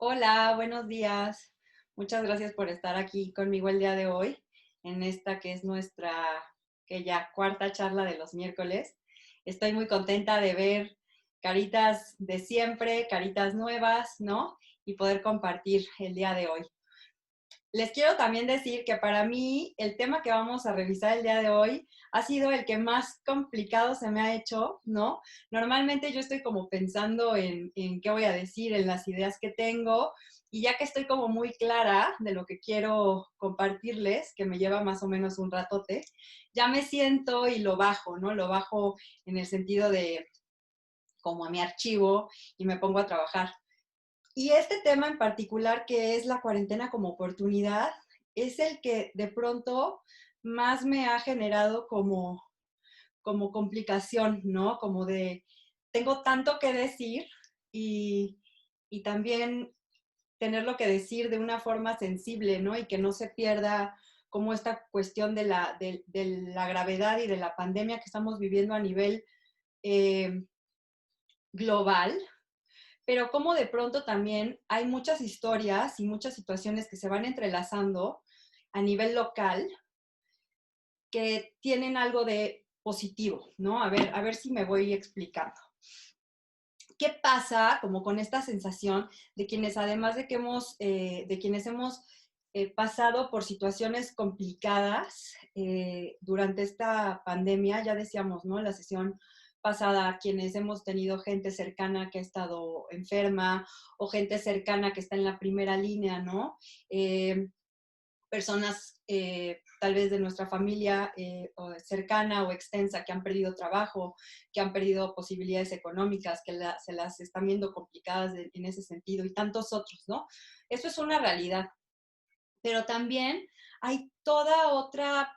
Hola, buenos días. Muchas gracias por estar aquí conmigo el día de hoy, en esta que es nuestra, que ya cuarta charla de los miércoles. Estoy muy contenta de ver caritas de siempre, caritas nuevas, ¿no? Y poder compartir el día de hoy. Les quiero también decir que para mí el tema que vamos a revisar el día de hoy ha sido el que más complicado se me ha hecho, ¿no? Normalmente yo estoy como pensando en qué voy a decir, en las ideas que tengo, y ya que estoy como muy clara de lo que quiero compartirles, que me lleva más o menos un ratote, ya me siento y lo bajo, ¿no? Lo bajo en el sentido de como a mi archivo y me pongo a trabajar. Y este tema en particular, que es la cuarentena como oportunidad, es el que de pronto más me ha generado como complicación, ¿no? Como de, tengo tanto que decir y, y también tenerlo que decir de una forma sensible, ¿no? Y que no se pierda como esta cuestión de la gravedad y de la pandemia que estamos viviendo a nivel eh, global, pero como de pronto también hay muchas historias y muchas situaciones que se van entrelazando a nivel local que tienen algo de positivo, ¿no? A ver si me voy explicando. ¿Qué pasa como con esta sensación de quienes además de quienes hemos pasado por situaciones complicadas durante esta pandemia? Ya decíamos, ¿no? La sesión pasada, quienes hemos tenido gente cercana que ha estado enferma o gente cercana que está en la primera línea, ¿no? Personas tal vez de nuestra familia cercana o extensa que han perdido trabajo, que han perdido posibilidades económicas, que se las están viendo complicadas en ese sentido y tantos otros, ¿no? Eso es una realidad. Pero también hay toda otra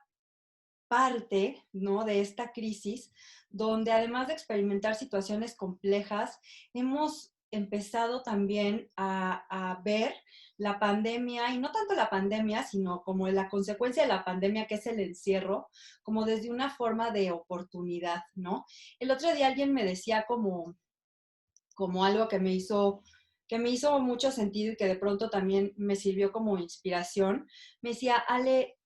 parte, ¿no? De esta crisis, donde además de experimentar situaciones complejas, hemos empezado también a ver la pandemia, y no tanto la pandemia, sino como la consecuencia de la pandemia, que es el encierro, como desde una forma de oportunidad, ¿no? El otro día alguien me decía como algo que me hizo mucho sentido y que de pronto también me sirvió como inspiración. Me decía, Ale,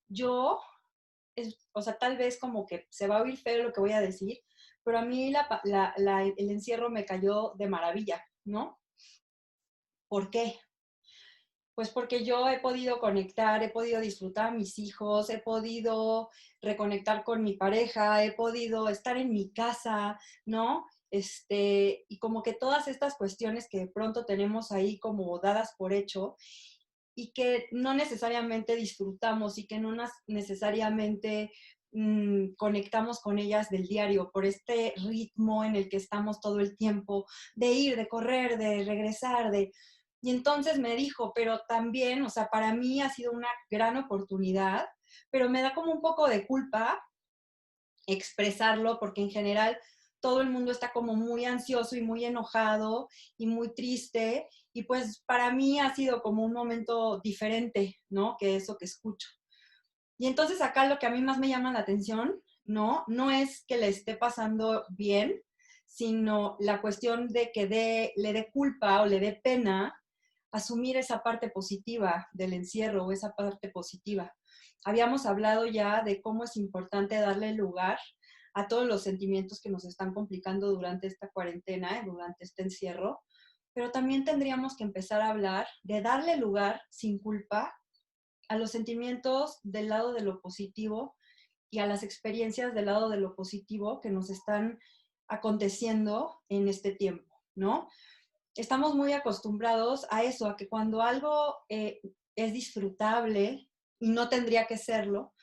o sea, tal vez como que se va a oír feo lo que voy a decir, pero a mí el encierro me cayó de maravilla, ¿no? ¿Por qué? Pues porque yo he podido conectar, he podido disfrutar a mis hijos, he podido reconectar con mi pareja, he podido estar en mi casa, ¿no? Y como que todas estas cuestiones que de pronto tenemos ahí como dadas por hecho y que no necesariamente disfrutamos y que no necesariamente conectamos con ellas del diario por este ritmo en el que estamos todo el tiempo, de ir, de correr, de regresar, de... Y entonces me dijo, pero también, o sea, para mí ha sido una gran oportunidad, pero me da como un poco de culpa expresarlo porque en general todo el mundo está como muy ansioso y muy enojado y muy triste y pues para mí ha sido como un momento diferente, ¿no? Que eso que escucho. Y entonces acá lo que a mí más me llama la atención, ¿no? No es que le esté pasando bien, sino la cuestión de que le dé culpa o le dé pena asumir esa parte positiva del encierro o esa parte positiva. Habíamos hablado ya de cómo es importante darle lugar a todos los sentimientos que nos están complicando durante esta cuarentena, durante este encierro, pero también tendríamos que empezar a hablar de darle lugar sin culpa a los sentimientos del lado de lo positivo y a las experiencias del lado de lo positivo que nos están aconteciendo en este tiempo, ¿no? Estamos muy acostumbrados a eso, a que cuando algo es disfrutable y no tendría que serlo,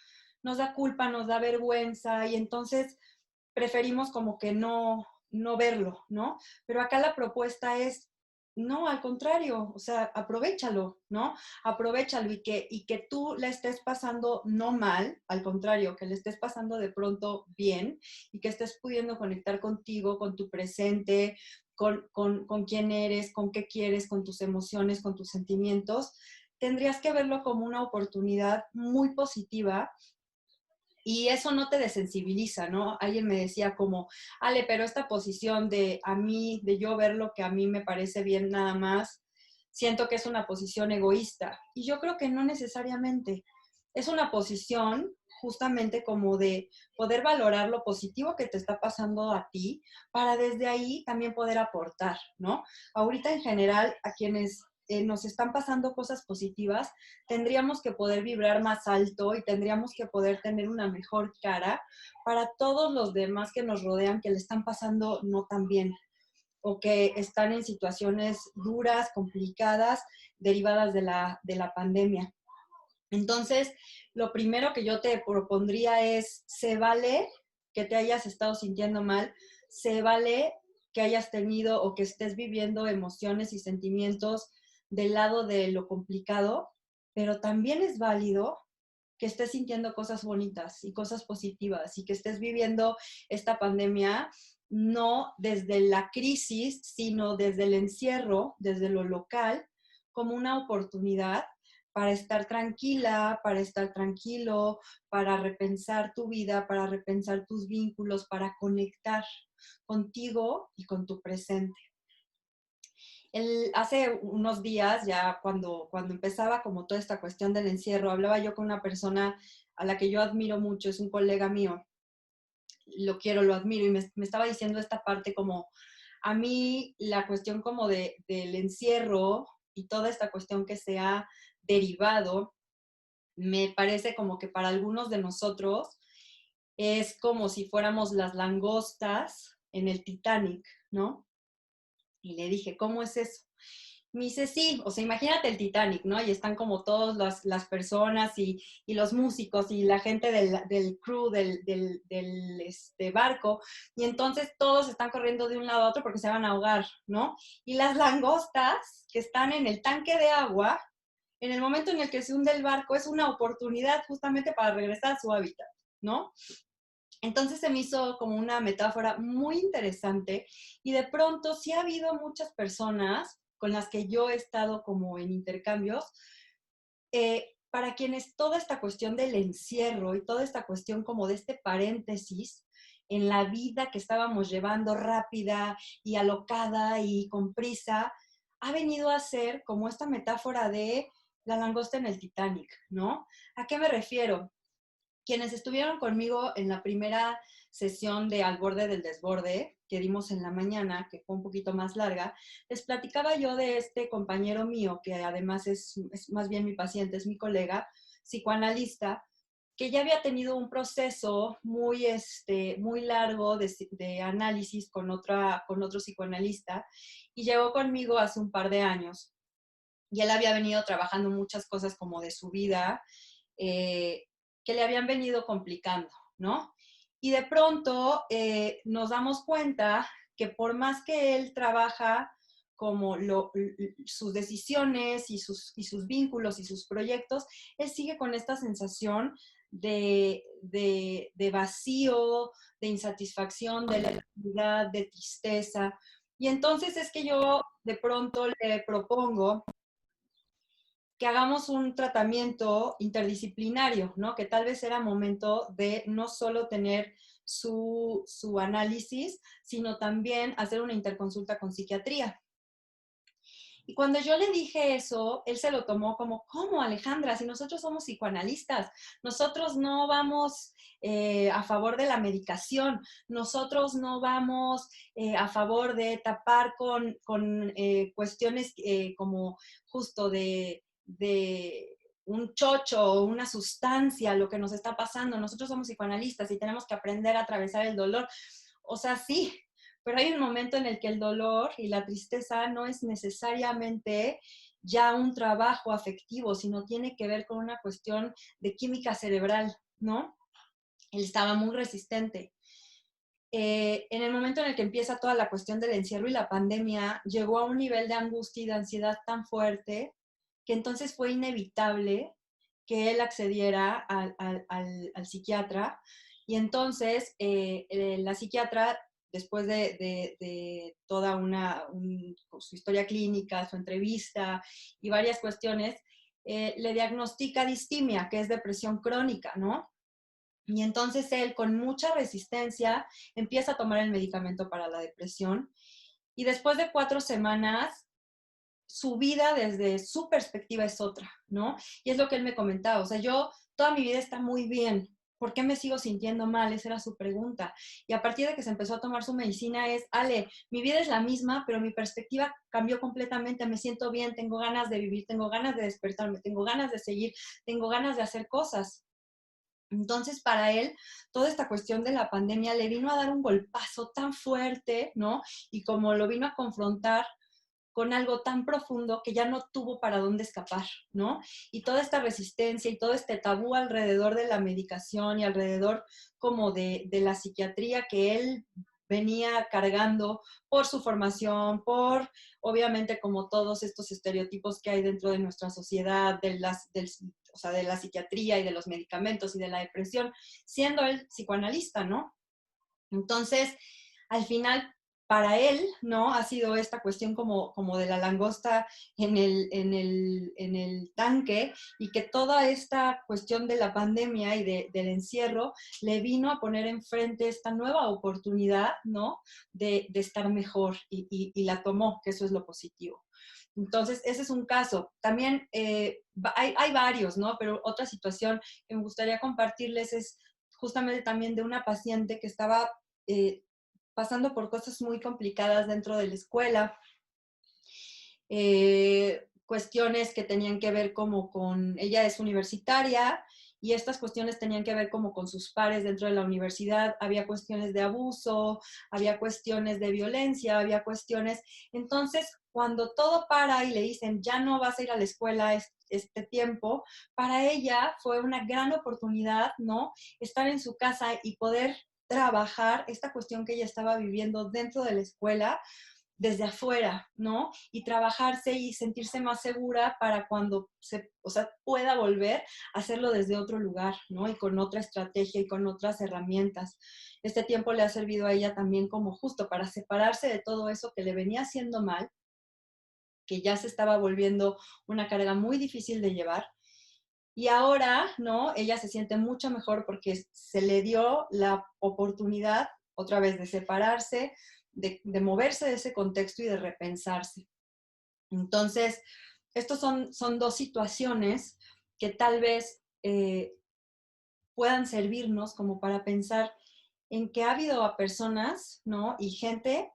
nos da culpa, nos da vergüenza y entonces preferimos como que no verlo, ¿no? Pero acá la propuesta es, no, al contrario, o sea, aprovéchalo, ¿no? Aprovéchalo y que tú la estés pasando no mal, al contrario, que le estés pasando de pronto bien y que estés pudiendo conectar contigo, con tu presente, con quién eres, con qué quieres, con tus emociones, con tus sentimientos, tendrías que verlo como una oportunidad muy positiva y eso no te desensibiliza, ¿no? Alguien me decía como, pero esta posición de a mí, de yo ver lo que a mí me parece bien nada más, siento que es una posición egoísta. Y yo creo que no necesariamente. Es una posición justamente como de poder valorar lo positivo que te está pasando a ti para desde ahí también poder aportar, ¿no? Ahorita en general a quienes nos están pasando cosas positivas, tendríamos que poder vibrar más alto y tendríamos que poder tener una mejor cara para todos los demás que nos rodean que le están pasando no tan bien o que están en situaciones duras, complicadas, derivadas de la pandemia. Entonces, lo primero que yo te propondría es, se vale que te hayas estado sintiendo mal, se vale que hayas tenido o que estés viviendo emociones y sentimientos del lado de lo complicado, pero también es válido que estés sintiendo cosas bonitas y cosas positivas y que estés viviendo esta pandemia no desde la crisis, sino desde el encierro, desde lo local, como una oportunidad para estar tranquila, para estar tranquilo, para repensar tu vida, para repensar tus vínculos, para conectar contigo y con tu presente. Hace unos días, ya cuando empezaba como toda esta cuestión del encierro, hablaba yo con una persona a la que yo admiro mucho, es un colega mío, lo quiero, lo admiro, y me estaba diciendo esta parte como, a mí la cuestión como del encierro y toda esta cuestión que se ha derivado, me parece como que para algunos de nosotros es como si fuéramos las langostas en el Titanic, ¿no? Y le dije, ¿cómo es eso? Me dice, sí, o sea, imagínate el Titanic, ¿no? Y están como todas las personas y los músicos y la gente del crew del barco, y entonces todos están corriendo de un lado a otro porque se van a ahogar, ¿no? Y las langostas que están en el tanque de agua, en el momento en el que se hunde el barco, es una oportunidad justamente para regresar a su hábitat, ¿no? Entonces se me hizo como una metáfora muy interesante y de pronto sí ha habido muchas personas con las que yo he estado como en intercambios, para quienes toda esta cuestión del encierro y toda esta cuestión como de este paréntesis en la vida que estábamos llevando rápida y alocada y con prisa, ha venido a ser como esta metáfora de la langosta en el Titanic, ¿no? ¿A qué me refiero? Quienes estuvieron conmigo en la primera sesión de Al borde del desborde que dimos en la mañana, que fue un poquito más larga, les platicaba yo de este compañero mío, que además es más bien mi paciente, es mi colega, psicoanalista, que ya había tenido un proceso muy largo de análisis con otro psicoanalista y llegó conmigo hace un par de años. Y él había venido trabajando muchas cosas como de su vida, eh, que le habían venido complicando, ¿no? Y de pronto nos damos cuenta que por más que él trabaja como sus decisiones y sus vínculos y sus proyectos, él sigue con esta sensación de vacío, de insatisfacción, de letalidad, de tristeza. Y entonces es que yo de pronto le propongo que hagamos un tratamiento interdisciplinario, ¿no? Que tal vez era momento de no solo tener su análisis, sino también hacer una interconsulta con psiquiatría. Y cuando yo le dije eso, él se lo tomó como, ¿cómo, Alejandra? Si nosotros somos psicoanalistas, nosotros no vamos a favor de la medicación, nosotros no vamos a favor de tapar con cuestiones como justo de un chocho o una sustancia lo que nos está pasando. Nosotros somos psicoanalistas y tenemos que aprender a atravesar el dolor. O sea, sí, pero hay un momento en el que el dolor y la tristeza no es necesariamente ya un trabajo afectivo, sino tiene que ver con una cuestión de química cerebral, ¿no? Él estaba muy resistente. En el momento en el que empieza toda la cuestión del encierro y la pandemia, llegó a un nivel de angustia y de ansiedad tan fuerte que entonces fue inevitable que él accediera al psiquiatra. Y entonces la psiquiatra, después de toda su historia clínica, su entrevista y varias cuestiones, le diagnostica distimia, que es depresión crónica, ¿no? Y entonces él, con mucha resistencia, empieza a tomar el medicamento para la depresión. Y después de 4 semanas, su vida desde su perspectiva es otra, ¿no? Y es lo que él me comentaba, o sea, yo, toda mi vida está muy bien, ¿por qué me sigo sintiendo mal? Esa era su pregunta. Y a partir de que se empezó a tomar su medicina es, Ale, mi vida es la misma, pero mi perspectiva cambió completamente, me siento bien, tengo ganas de vivir, tengo ganas de despertarme, tengo ganas de seguir, tengo ganas de hacer cosas. Entonces, para él, toda esta cuestión de la pandemia le vino a dar un golpazo tan fuerte, ¿no? Y como lo vino a confrontar con algo tan profundo que ya no tuvo para dónde escapar, ¿no? Y toda esta resistencia y todo este tabú alrededor de la medicación y alrededor como de la psiquiatría que él venía cargando por su formación, por obviamente como todos estos estereotipos que hay dentro de nuestra sociedad, o sea, de la psiquiatría y de los medicamentos y de la depresión, siendo él psicoanalista, ¿no? Entonces, al final, para él, ¿no? Ha sido esta cuestión como de la langosta en el tanque y que toda esta cuestión de la pandemia y del encierro le vino a poner enfrente esta nueva oportunidad, ¿no? De estar mejor y la tomó, que eso es lo positivo. Entonces, ese es un caso. También hay varios, ¿no? Pero otra situación que me gustaría compartirles es justamente también de una paciente que estaba eh, pasando por cosas muy complicadas dentro de la escuela, cuestiones que tenían que ver como ella es universitaria y estas cuestiones tenían que ver como con sus pares dentro de la universidad, había cuestiones de abuso, había cuestiones de violencia, había cuestiones, entonces cuando todo para y le dicen ya no vas a ir a la escuela este tiempo, para ella fue una gran oportunidad, ¿no? Estar en su casa y poder trabajar esta cuestión que ella estaba viviendo dentro de la escuela desde afuera, ¿no? Y trabajarse y sentirse más segura para cuando pueda volver a hacerlo desde otro lugar, ¿no? Y con otra estrategia y con otras herramientas. Este tiempo le ha servido a ella también como justo para separarse de todo eso que le venía haciendo mal, que ya se estaba volviendo una carga muy difícil de llevar. Y ahora, ¿no? Ella se siente mucho mejor porque se le dio la oportunidad otra vez de separarse, de moverse de ese contexto y de repensarse. Entonces, estos son dos situaciones que tal vez puedan servirnos como para pensar en que ha habido a personas, ¿no? Y gente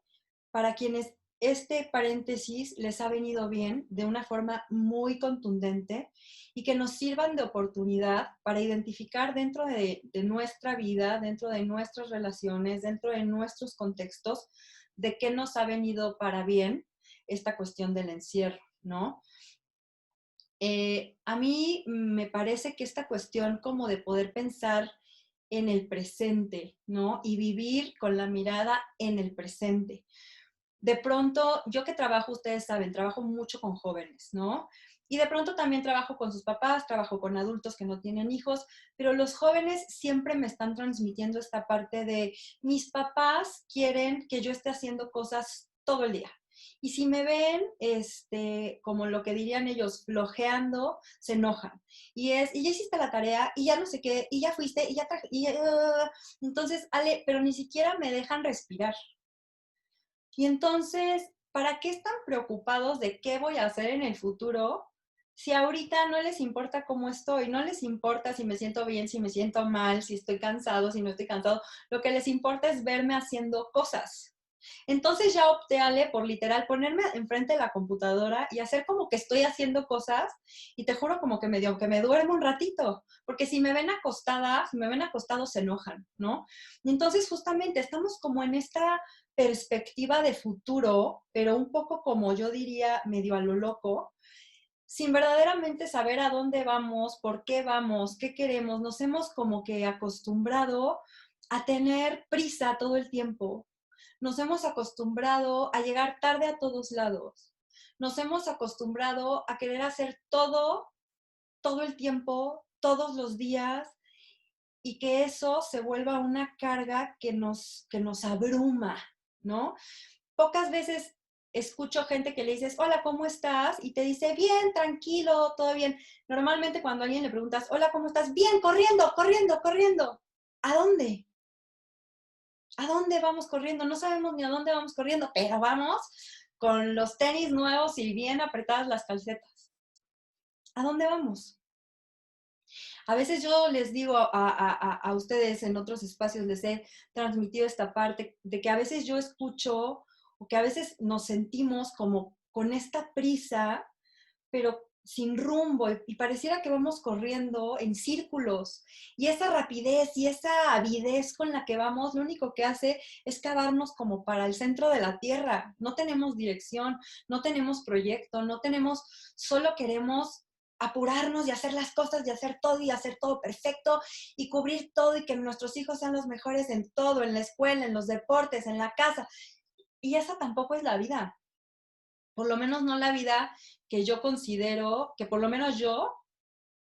para quienes este paréntesis les ha venido bien de una forma muy contundente y que nos sirvan de oportunidad para identificar dentro de nuestra vida, dentro de nuestras relaciones, dentro de nuestros contextos, de qué nos ha venido para bien esta cuestión del encierro, ¿no? A mí me parece que esta cuestión como de poder pensar en el presente, ¿no? Y vivir con la mirada en el presente. De pronto, yo que trabajo, ustedes saben, trabajo mucho con jóvenes, ¿no? Y de pronto también trabajo con sus papás, trabajo con adultos que no tienen hijos, pero los jóvenes siempre me están transmitiendo esta parte de mis papás quieren que yo esté haciendo cosas todo el día. Y si me ven, como lo que dirían ellos, flojeando, se enojan. Y ya hiciste la tarea, y ya no sé qué, y ya fuiste, y ya traje, entonces, Ale, pero ni siquiera me dejan respirar. Y entonces, ¿para qué están preocupados de qué voy a hacer en el futuro si ahorita no les importa cómo estoy? No les importa si me siento bien, si me siento mal, si estoy cansado, si no estoy cansado. Lo que les importa es verme haciendo cosas. Entonces ya opté, Ale, por literal ponerme enfrente de la computadora y hacer como que estoy haciendo cosas y te juro como que medio que me duermo un ratito, porque si me ven acostada, si me ven acostado se enojan, ¿no? Y entonces justamente estamos como en esta perspectiva de futuro, pero un poco como yo diría medio a lo loco, sin verdaderamente saber a dónde vamos, qué queremos. Nos hemos como que acostumbrado a tener prisa todo el tiempo. Nos hemos acostumbrado a llegar tarde a todos lados. Nos hemos acostumbrado a querer hacer todo el tiempo, todos los días, y que eso se vuelva una carga que nos abruma, ¿no? Pocas veces escucho gente que le dices, hola, ¿cómo estás? Y te dice, bien, tranquilo, todo bien. Normalmente cuando a alguien le preguntas, hola, ¿cómo estás? Bien, corriendo, corriendo, corriendo. ¿A dónde? ¿A dónde vamos corriendo? No sabemos ni a dónde vamos corriendo, pero vamos. con los tenis nuevos y bien apretadas las calcetas. ¿A dónde vamos? A veces yo les digo a ustedes en otros espacios, les he transmitido esta parte de que a veces yo escucho o que a veces nos sentimos como con esta prisa, pero sin rumbo y pareciera que vamos corriendo en círculos. Y esa rapidez y esa avidez con la que vamos, lo único que hace es cavarnos como para el centro de la tierra. No tenemos dirección, no tenemos proyecto, no tenemos, solo queremos apurarnos y hacer las cosas y hacer todo perfecto y cubrir todo y que nuestros hijos sean los mejores en todo, en la escuela, en los deportes, en la casa. Y esa tampoco es la vida. Por lo menos no la vida que yo considero, que por lo menos yo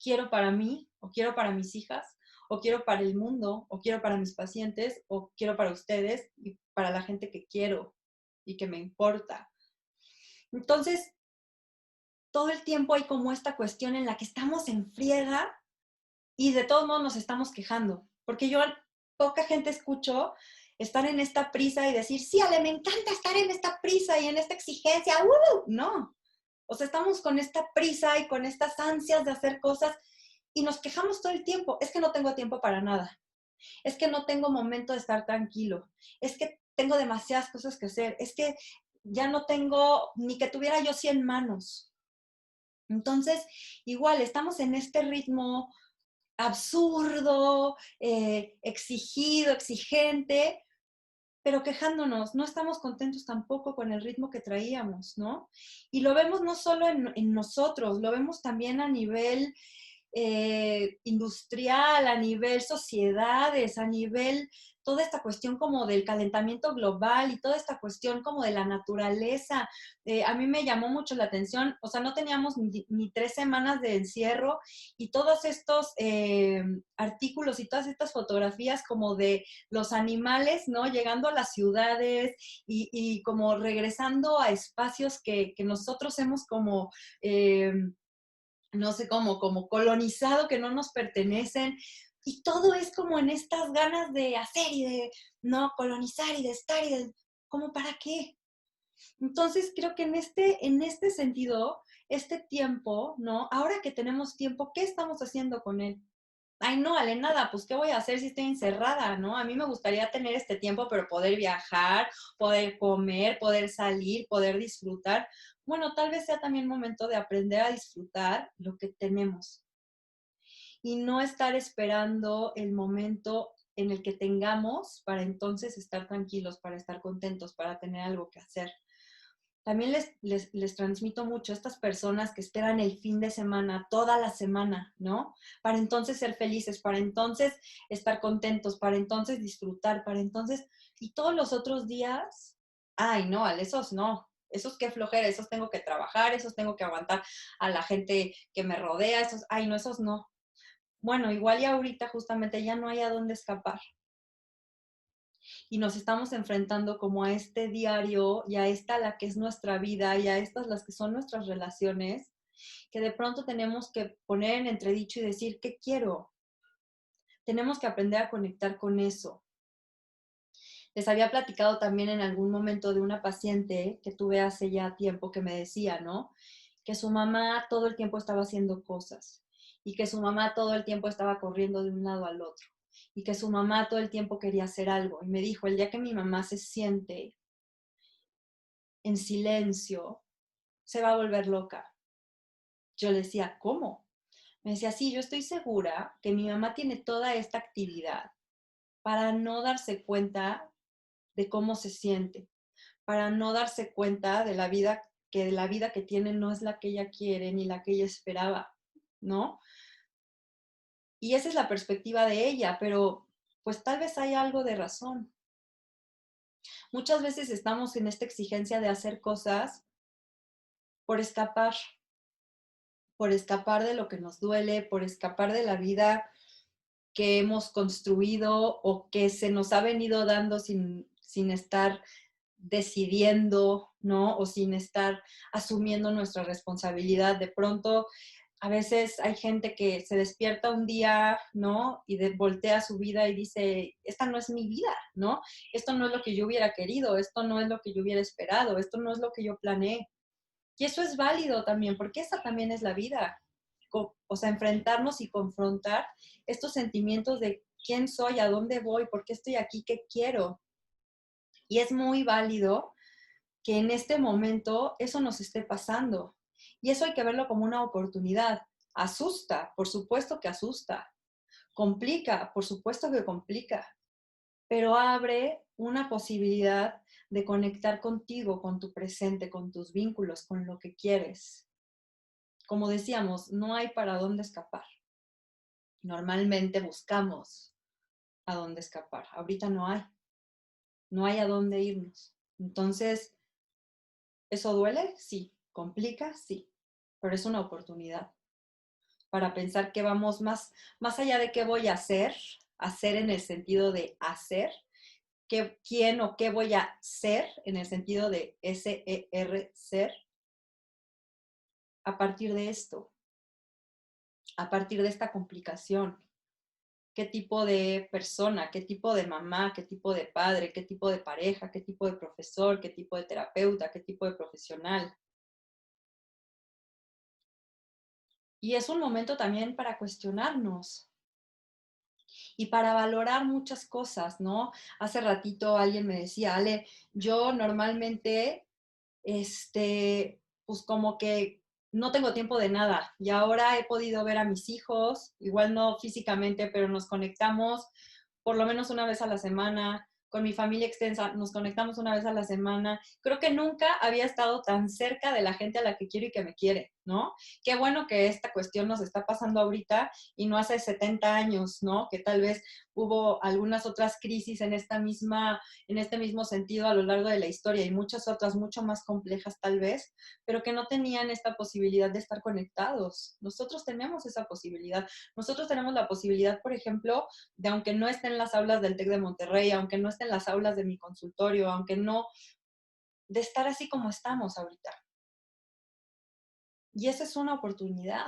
quiero para mí, o quiero para mis hijas, o quiero para el mundo, o quiero para mis pacientes, o quiero para ustedes y para la gente que quiero y que me importa. Entonces, todo el tiempo hay como esta cuestión en la que estamos en friega y de todos modos nos estamos quejando, porque yo poca gente escucho estar en esta prisa y decir, sí, Ale, me encanta estar en esta prisa y en esta exigencia, no. O sea, estamos con esta prisa y con estas ansias de hacer cosas y nos quejamos todo el tiempo. Es que no tengo tiempo para nada. Es que no tengo momento de estar tranquilo. Es que tengo demasiadas cosas que hacer. Es que ya no tengo ni que tuviera yo 100 manos. Entonces, igual, estamos en este ritmo absurdo, exigido, exigente, pero quejándonos, no estamos contentos tampoco con el ritmo que traíamos, ¿no? Y lo vemos no solo en nosotros, lo vemos también a nivel industrial, a nivel sociedades, a nivel toda esta cuestión como del calentamiento global y toda esta cuestión como de la naturaleza. A mí me llamó mucho la atención, o sea, no teníamos ni 3 semanas de encierro y todos estos artículos y todas estas fotografías como de los animales, ¿no? Llegando a las ciudades y como regresando a espacios que nosotros hemos como no sé cómo, como colonizado, que no nos pertenecen. Y todo es como en estas ganas de hacer y de, no, colonizar y de estar y de, ¿cómo para qué? Entonces creo que en este sentido, este tiempo, ¿no? Ahora que tenemos tiempo, ¿qué estamos haciendo con él? Ay, no, Ale, nada, pues ¿qué voy a hacer si estoy encerrada, no? A mí me gustaría tener este tiempo, pero poder viajar, poder comer, poder salir, poder disfrutar. Bueno, tal vez sea también momento de aprender a disfrutar lo que tenemos y no estar esperando el momento en el que tengamos para entonces estar tranquilos, para estar contentos, para tener algo que hacer. También les transmito mucho a estas personas que esperan el fin de semana, toda la semana, ¿no? Para entonces ser felices, para entonces estar contentos, para entonces disfrutar, para entonces... Y todos los otros días, ay, no, esos no. Esos qué flojera, esos tengo que trabajar, esos tengo que aguantar a la gente que me rodea, esos, ay, no, esos no. Bueno, igual y ahorita justamente ya no hay a dónde escapar y nos estamos enfrentando como a este diario y a esta la que es nuestra vida y a estas las que son nuestras relaciones, que de pronto tenemos que poner en entredicho y decir, ¿qué quiero? Tenemos que aprender a conectar con eso. Les había platicado también en algún momento de una paciente que tuve hace ya tiempo que me decía, ¿no? Que su mamá todo el tiempo estaba haciendo cosas y que su mamá todo el tiempo estaba corriendo de un lado al otro y que su mamá todo el tiempo quería hacer algo. Y me dijo, el día que mi mamá se siente en silencio, se va a volver loca. Yo le decía, ¿cómo? Me decía, sí, yo estoy segura que mi mamá tiene toda esta actividad para no darse cuenta de cómo se siente, para no darse cuenta de la vida que tiene no es la que ella quiere ni la que ella esperaba, ¿no? Y esa es la perspectiva de ella, pero pues tal vez hay algo de razón. Muchas veces estamos en esta exigencia de hacer cosas por escapar de lo que nos duele, por escapar de la vida que hemos construido o que se nos ha venido dando sin estar decidiendo, ¿no? O sin estar asumiendo nuestra responsabilidad. De pronto A veces hay gente que se despierta un día, ¿no? Y voltea su vida y dice, esta no es mi vida, ¿no? Esto no es lo que yo hubiera querido, esto no es lo que yo hubiera esperado, esto no es lo que yo planeé. Y eso es válido también, porque esa también es la vida. O sea, enfrentarnos y confrontar estos sentimientos de quién soy, a dónde voy, por qué estoy aquí, qué quiero. Y es muy válido que en este momento eso nos esté pasando. Y eso hay que verlo como una oportunidad. Asusta, por supuesto que asusta. Complica, por supuesto que complica. Pero abre una posibilidad de conectar contigo, con tu presente, con tus vínculos, con lo que quieres. Como decíamos, no hay para dónde escapar. Normalmente buscamos a dónde escapar. Ahorita no hay. No hay a dónde irnos. Entonces, ¿eso duele? Sí. ¿Complica? Sí. Pero es una oportunidad para pensar que vamos más allá de qué voy a hacer en el sentido de hacer, quién o qué voy a ser en el sentido de ser, ser, a partir de esto, a partir de esta complicación. ¿Qué tipo de persona, qué tipo de mamá, qué tipo de padre, qué tipo de pareja, qué tipo de profesor, qué tipo de terapeuta, qué tipo de profesional? Y es un momento también para cuestionarnos y para valorar muchas cosas, ¿no? Hace ratito alguien me decía, Ale, yo normalmente, pues como que no tengo tiempo de nada y ahora he podido ver a mis hijos, igual no físicamente, pero nos conectamos por lo menos una vez a la semana. Con mi familia extensa nos conectamos una vez a la semana. Creo que nunca había estado tan cerca de la gente a la que quiero y que me quiere, ¿no? Qué bueno que esta cuestión nos está pasando ahorita y no hace 70 años, ¿no? Que tal vez hubo algunas otras crisis en en este mismo sentido a lo largo de la historia y muchas otras mucho más complejas tal vez, pero que no tenían esta posibilidad de estar conectados. Nosotros tenemos esa posibilidad. Nosotros tenemos la posibilidad, por ejemplo, de aunque no esté en las aulas del TEC de Monterrey, aunque no esté en las aulas de mi consultorio, aunque no, de estar así como estamos ahorita. Y esa es una oportunidad.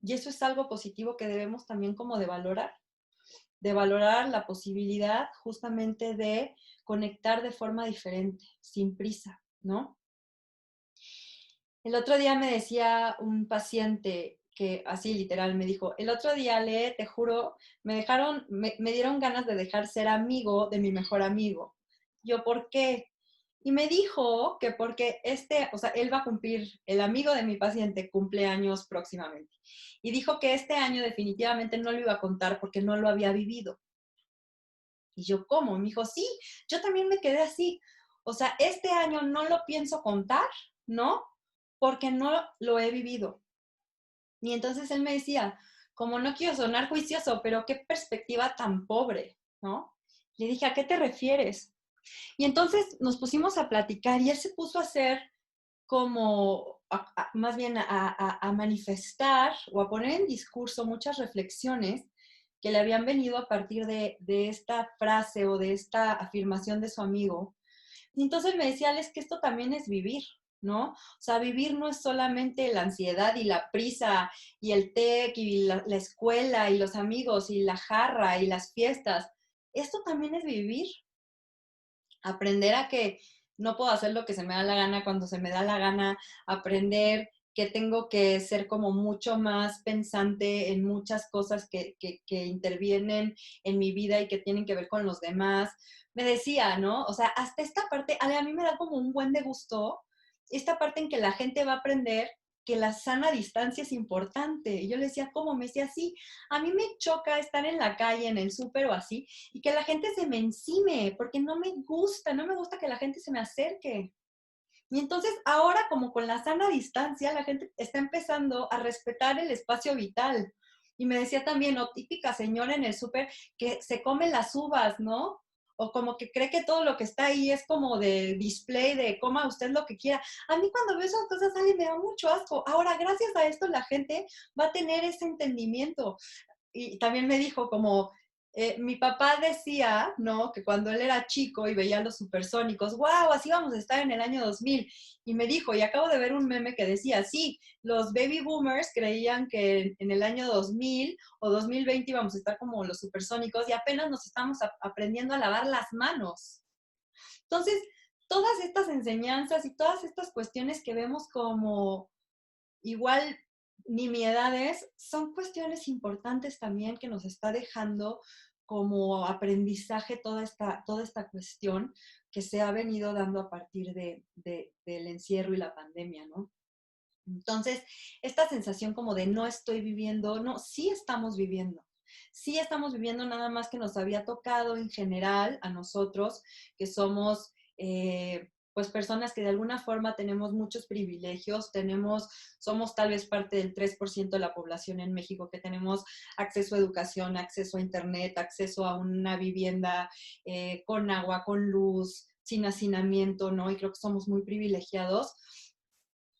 Y eso es algo positivo que debemos también como de valorar la posibilidad justamente de conectar de forma diferente, sin prisa, ¿no? El otro día me decía un paciente que así literal me dijo, el otro día, Le, te juro, me dieron ganas de dejar ser amigo de mi mejor amigo. Yo, ¿por qué? Y me dijo que porque o sea, él va a cumplir, el amigo de mi paciente cumple años próximamente. Y dijo que este año definitivamente no lo iba a contar porque no lo había vivido. Y yo, ¿cómo? Y me dijo, sí, yo también me quedé así. O sea, este año no lo pienso contar, ¿no? Porque no lo he vivido. Y entonces él me decía, como no quiero sonar juicioso, pero qué perspectiva tan pobre, ¿no? Le dije, ¿a qué te refieres? Y entonces nos pusimos a platicar y él se puso a hacer como, más bien a manifestar o a poner en discurso muchas reflexiones que le habían venido a partir de esta frase o de esta afirmación de su amigo. Y entonces me decía, es que esto también es vivir, ¿no? O sea, vivir no es solamente la ansiedad y la prisa y el TEC y la escuela y los amigos y la jarra y las fiestas. Esto también es vivir. Aprender a que no puedo hacer lo que se me da la gana cuando se me da la gana. Aprender que tengo que ser como mucho más pensante en muchas cosas que intervienen en mi vida y que tienen que ver con los demás. Me decía, ¿no? O sea, hasta esta parte, a mí me da como un buen de gusto, esta parte en que la gente va a aprender que la sana distancia es importante. Y yo le decía, ¿cómo? Me decía, sí, a mí me choca estar en la calle, en el súper o así, y que la gente se me encime, porque no me gusta que la gente se me acerque. Y entonces ahora como con la sana distancia, la gente está empezando a respetar el espacio vital. Y me decía también, o típica señora en el súper que se come las uvas, ¿no? O como que cree que todo lo que está ahí es como de display, de coma usted lo que quiera. A mí cuando veo esas cosas, alguien me da mucho asco. Ahora, gracias a esto, la gente va a tener ese entendimiento. Y también me dijo como, Mi papá decía, ¿no? Que cuando él era chico y veía los supersónicos, wow, así vamos a estar en el año 2000. Y me dijo, y acabo de ver un meme que decía, sí, los baby boomers creían que en el año 2000 o 2020 íbamos a estar como los supersónicos y apenas nos estamos aprendiendo a lavar las manos. Entonces, todas estas enseñanzas y todas estas cuestiones que vemos como igual nimiedades, son cuestiones importantes también que nos está dejando como aprendizaje toda esta cuestión que se ha venido dando a partir del encierro y la pandemia, ¿no? Entonces, esta sensación como de no estoy viviendo, no, sí estamos viviendo nada más que nos había tocado en general a nosotros, que somos pues personas que de alguna forma tenemos muchos privilegios, somos tal vez parte del 3% de la población en México que tenemos acceso a educación, acceso a internet, acceso a una vivienda con agua, con luz, sin hacinamiento, ¿no? Y creo que somos muy privilegiados,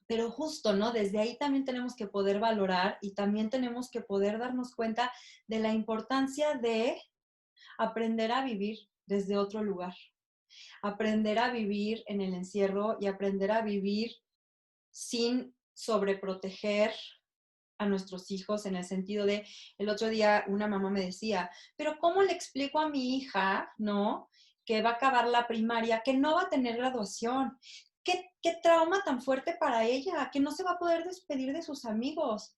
pero justo, ¿no? Desde ahí también tenemos que poder valorar y también tenemos que poder darnos cuenta de la importancia de aprender a vivir desde otro lugar, aprender a vivir en el encierro y aprender a vivir sin sobreproteger a nuestros hijos en el sentido de, el otro día una mamá me decía, pero ¿cómo le explico a mi hija, no? Que va a acabar la primaria, que no va a tener graduación. ¿Qué trauma tan fuerte para ella? Que no se va a poder despedir de sus amigos.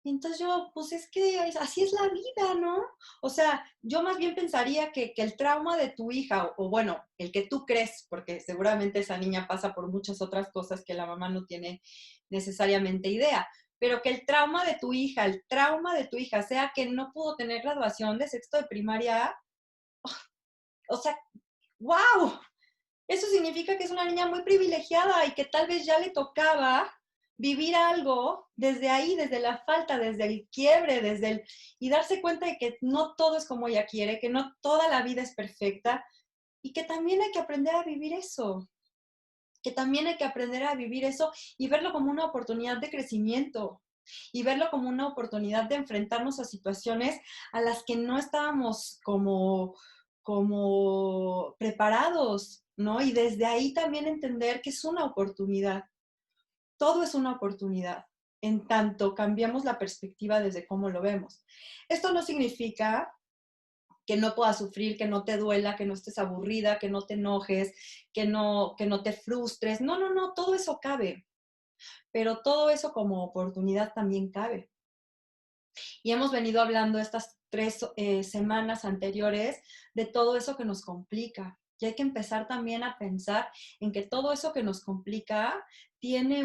Y entonces yo, pues es que así es la vida, ¿no? O sea, yo más bien pensaría que el trauma de tu hija, o bueno, el que tú crees, porque seguramente esa niña pasa por muchas otras cosas que la mamá no tiene necesariamente idea, pero que el trauma de tu hija, el trauma de tu hija sea que no pudo tener graduación de sexto de primaria, o sea, wow, eso significa que es una niña muy privilegiada y que tal vez ya le tocaba vivir algo desde ahí, desde la falta, desde el quiebre, y darse cuenta de que no todo es como ella quiere, que no toda la vida es perfecta y que también hay que aprender a vivir eso, que también hay que aprender a vivir eso y verlo como una oportunidad de crecimiento y verlo como una oportunidad de enfrentarnos a situaciones a las que no estábamos como preparados, ¿no? Y desde ahí también entender que es una oportunidad. Todo es una oportunidad, en tanto cambiamos la perspectiva desde cómo lo vemos. Esto no significa que no puedas sufrir, que no te duela, que no estés aburrida, que no te enojes, que no te frustres. No, no, no, todo eso cabe, pero todo eso como oportunidad también cabe. Y hemos venido hablando estas 3 semanas anteriores de todo eso que nos complica. Y hay que empezar también a pensar en que todo eso que nos complica tiene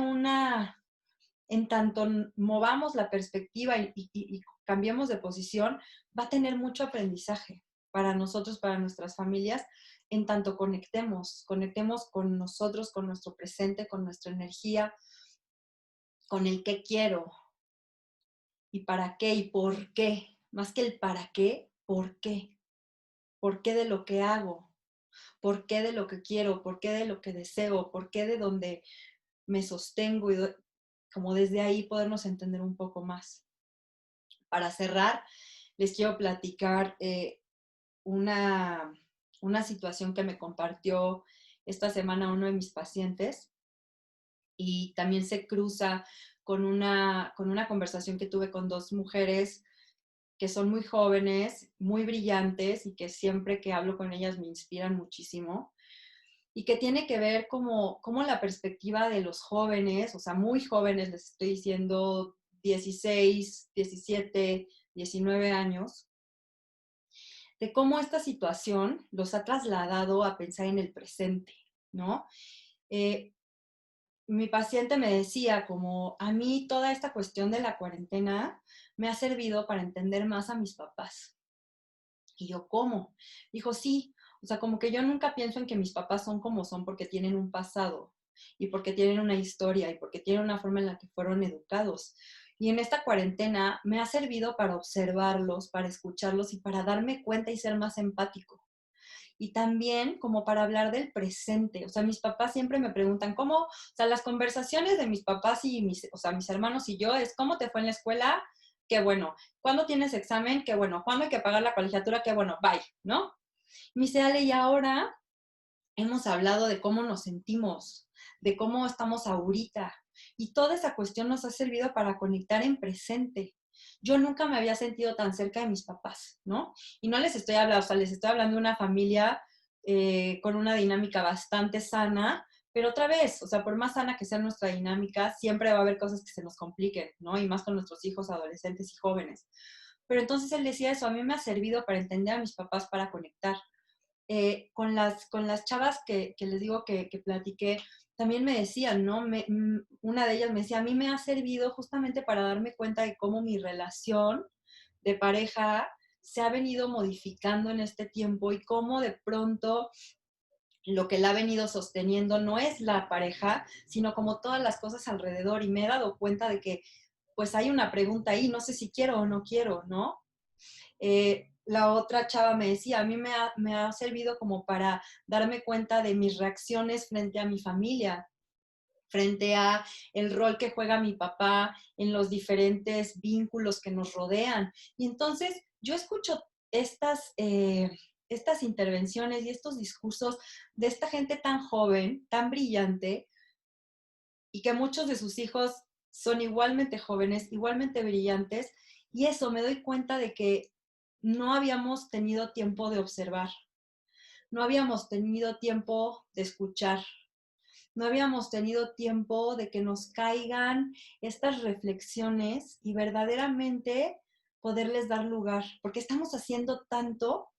en tanto movamos la perspectiva y cambiemos de posición, va a tener mucho aprendizaje para nosotros, para nuestras familias, en tanto conectemos con nosotros, con nuestro presente, con nuestra energía, con el qué quiero y para qué y por qué. Más que el para qué, ¿por qué? ¿Por qué de lo que hago? ¿Por qué de lo que quiero? ¿Por qué de lo que deseo? ¿Por qué de donde me sostengo? Y como desde ahí podernos entender un poco más. Para cerrar, les quiero platicar una, una situación que me compartió esta semana uno de mis pacientes y también se cruza con una conversación que tuve con 2 mujeres que son muy jóvenes, muy brillantes y que siempre que hablo con ellas me inspiran muchísimo y que tiene que ver como la perspectiva de los jóvenes, o sea, muy jóvenes, les estoy diciendo 16, 17, 19 años, de cómo esta situación los ha trasladado a pensar en el presente, ¿no? Eh, Mi paciente me decía como, a mí toda esta cuestión de la cuarentena me ha servido para entender más a mis papás. Y yo, ¿cómo? Dijo, sí, o sea, como que yo nunca pienso en que mis papás son como son porque tienen un pasado y porque tienen una historia y porque tienen una forma en la que fueron educados. Y en esta cuarentena me ha servido para observarlos, para escucharlos y para darme cuenta y ser más empático. Y también como para hablar del presente. O sea, mis papás siempre me preguntan cómo, o sea, las conversaciones de mis papás y mis hermanos y yo es, ¿cómo te fue en la escuela? qué bueno. ¿Cuándo tienes examen? Qué bueno. ¿Cuándo hay que pagar la colegiatura? Qué bueno, bye, ¿no? Me dice, Ale, y ahora hemos hablado de cómo nos sentimos, de cómo estamos ahorita. Y toda esa cuestión nos ha servido para conectar en presente. Yo nunca me había sentido tan cerca de mis papás, ¿no? Y no les estoy hablando, o sea, les estoy hablando de una familia con una dinámica bastante sana, pero otra vez, o sea, por más sana que sea nuestra dinámica, siempre va a haber cosas que se nos compliquen, ¿no? Y más con nuestros hijos, adolescentes y jóvenes. Pero entonces él decía eso, a mí me ha servido para entender a mis papás, para conectar con las chavas que les digo que platiqué, también me decían, ¿no? Una de ellas me decía, a mí me ha servido justamente para darme cuenta de cómo mi relación de pareja se ha venido modificando en este tiempo y cómo de pronto lo que la ha venido sosteniendo no es la pareja, sino como todas las cosas alrededor. Y me he dado cuenta de que pues hay una pregunta ahí, no sé si quiero o no quiero, ¿no? La otra chava me decía, a mí me ha servido como para darme cuenta de mis reacciones frente a mi familia, frente a el rol que juega mi papá en los diferentes vínculos que nos rodean. Y entonces yo escucho estas intervenciones y estos discursos de esta gente tan joven, tan brillante, y que muchos de sus hijos son igualmente jóvenes, igualmente brillantes, y eso me doy cuenta de que no habíamos tenido tiempo de observar, no habíamos tenido tiempo de escuchar, no habíamos tenido tiempo de que nos caigan estas reflexiones y verdaderamente poderles dar lugar, porque estamos haciendo tanto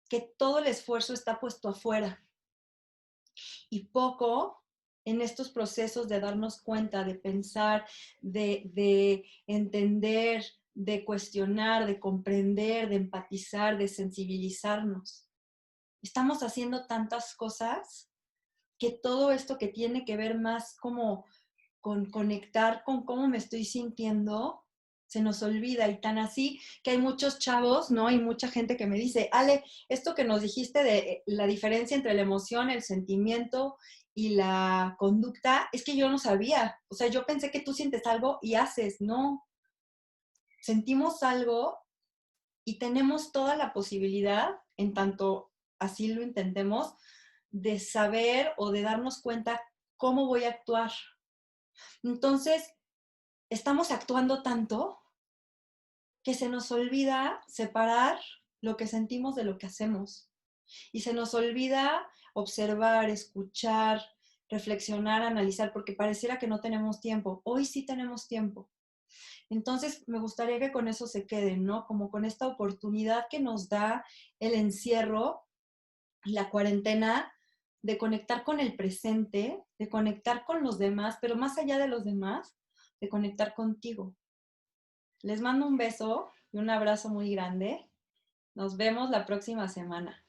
que todo el esfuerzo está puesto afuera y poco en estos procesos de darnos cuenta, de pensar, de entender, de cuestionar, de comprender, de empatizar, de sensibilizarnos. Estamos haciendo tantas cosas que todo esto que tiene que ver más como con conectar con cómo me estoy sintiendo, se nos olvida y tan así que hay muchos chavos, ¿no? Hay mucha gente que me dice, Ale, esto que nos dijiste de la diferencia entre la emoción, el sentimiento y la conducta, es que yo no sabía. O sea, yo pensé que tú sientes algo y haces, no. Sentimos algo y tenemos toda la posibilidad, en tanto así lo intentemos, de saber o de darnos cuenta cómo voy a actuar. Entonces, estamos actuando tanto que se nos olvida separar lo que sentimos de lo que hacemos. Y se nos olvida observar, escuchar, reflexionar, analizar, porque pareciera que no tenemos tiempo. Hoy sí tenemos tiempo. Entonces, me gustaría que con eso se queden, ¿no? Como con esta oportunidad que nos da el encierro, la cuarentena, de conectar con el presente, de conectar con los demás, pero más allá de los demás, de conectar contigo. Les mando un beso y un abrazo muy grande. Nos vemos la próxima semana.